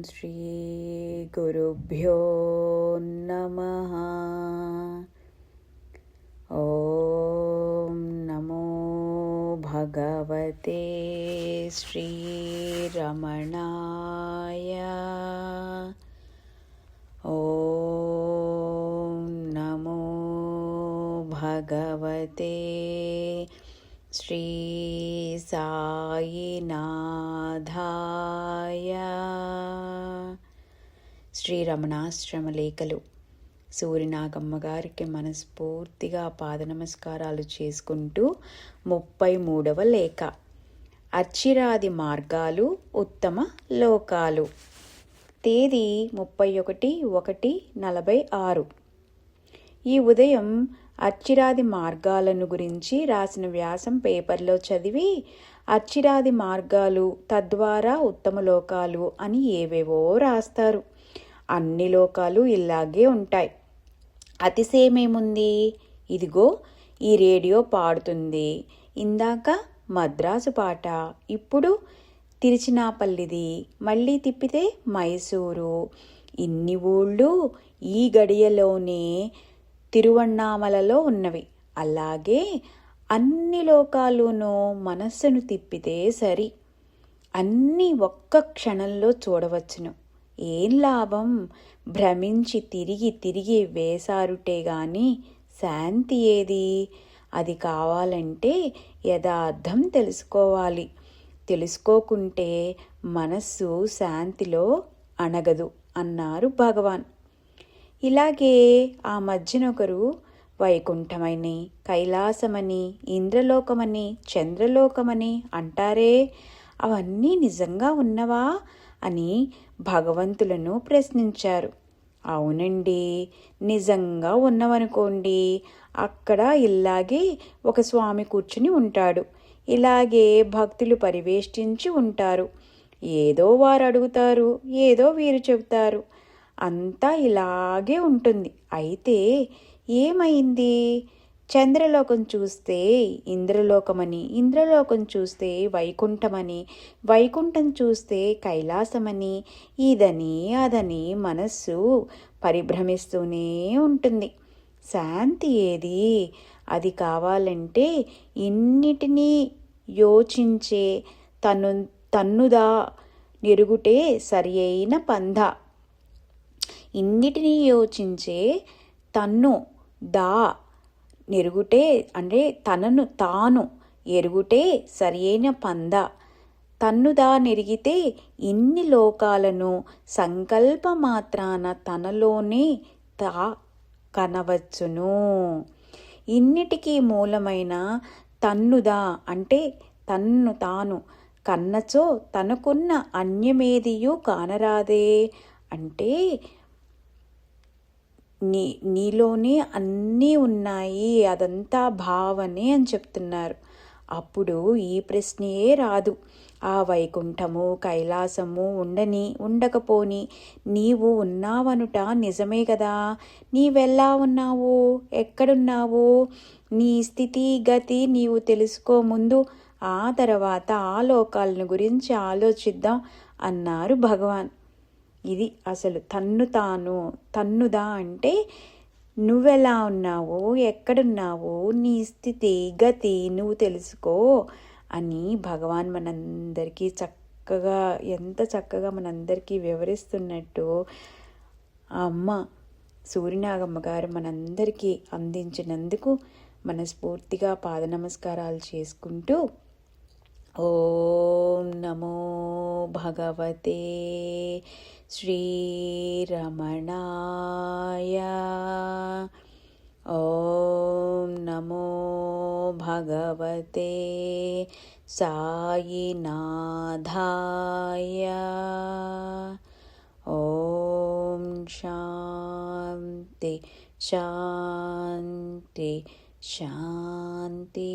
శ్రీ గురుభ్యో నమః. ఓం నమో భగవతే శ్రీరమణాయ. ఓం నమో భగవతే శ్రీ సాయినాథాయ. శ్రీరమణాశ్రమ లేఖలు. సూర్యనాగమ్మ గారికి మనస్ఫూర్తిగా పాద నమస్కారాలు చేసుకుంటూ 33వ లేఖ. అచ్చిరాది మార్గాలు ఉత్తమ లోకాలు. తేదీ 31/1/46. ఈ ఉదయం అచ్చిరాది మార్గాలను గురించి రాసిన వ్యాసం పేపర్లో చదివి, అచ్చిరాది మార్గాలు తద్వారా ఉత్తమ లోకాలు అని ఏవేవో రాస్తారు. అన్ని లోకాలు ఇలాగే ఉంటాయి. అతిశయమేముంది? ఇదిగో ఈ రేడియో పాడుతుంది. ఇందాక మద్రాసు పాట, ఇప్పుడు తిరుచినాపల్లిది, మళ్ళీ తిప్పితే మైసూరు. ఇన్ని ఊళ్ళు ఈ గడియలోనే తిరువణ్ణామలలో ఉన్నవి. అలాగే అన్ని లోకాలునూ మనస్సును తిప్పితే సరి, అన్నీ ఒక్క క్షణంలో చూడవచ్చును. ఏం లాభం? భ్రమించి తిరిగి తిరిగి వేసారుటే గాని శాంతి ఏది? అది కావాలంటే యథార్థం తెలుసుకోవాలి. తెలుసుకోకుంటే మనస్సు శాంతిలో అణగదు అన్నారు భగవాన్. ఇలాగే ఆ మధ్యనొకరు వైకుంఠమని, కైలాసమని, ఇంద్రలోకమని, చంద్రలోకమని అంటారే, అవన్నీ నిజంగా ఉన్నవా అని భగవంతులను ప్రశ్నించారు. అవునండి, నిజంగా ఉన్నవనుకోండి. అక్కడ ఇలాగే ఒక స్వామి కూర్చుని ఉంటాడు. ఇలాగే భక్తులు పరివేష్టించి ఉంటారు. ఏదో వారు అడుగుతారు, ఏదో వీరు చెబుతారు. అంతా ఇలాగే ఉంటుంది. అయితే ఏమైంది? చంద్రలోకం చూస్తే ఇంద్రలోకమని, ఇంద్రలోకం చూస్తే వైకుంఠమని, వైకుంఠం చూస్తే కైలాసమని, ఇదని అదని మనస్సు పరిభ్రమిస్తూనే ఉంటుంది. శాంతి ఏది? అది కావాలంటే ఇన్నిటినీ యోచించే తన్నుదా నెరుగుటే సరి అయిన పంథ. ఇన్నిటినీ యోచించే తన్ను దా నెరుగుటే అంటే తనను తాను ఎరుగుటే సరియైన పంద. తన్నుదా నెరిగితే ఇన్ని లోకాలను సంకల్ప మాత్రాన తనలోనే తా కనవచ్చును. ఇన్నిటికీ మూలమైన తన్నుదా అంటే తన్ను తాను కన్నచో తనకున్న అన్యమేదియు కానరాదే. అంటే నీలోనే అన్నీ ఉన్నాయి, అదంతా భావనే అని చెప్తున్నారు. అప్పుడు ఈ ప్రశ్నయే రాదు. ఆ వైకుంఠము కైలాసము ఉండకపోని నీవు ఉన్నావనుట నిజమే కదా. నీవెలా ఉన్నావు? ఎక్కడున్నావు? నీ స్థితి గతి నీవు తెలుసుకో ముందు. ఆ తర్వాత ఆ లోకాలను గురించి ఆలోచిద్దాం అన్నారు భగవాన్. ఇది అసలు తన్నుదా అంటే నువ్వెలా ఉన్నావు, ఎక్కడున్నావు, నీ స్థితి గతి నువ్వు తెలుసుకో అని భగవాన్ మనందరికీ ఎంత చక్కగా మనందరికీ వివరిస్తున్నట్టు ఆ అమ్మ సూర్యనాగమ్మ గారు మనందరికీ అందించినందుకు మనస్ఫూర్తిగా పాద నమస్కారాలు చేసుకుంటూ, ఓం నమో భగవతే శ్రీరమణాయ. ఓం నమో భగవతే సాయినాథాయ. ఓం శాంతి శాంతి శాంతి.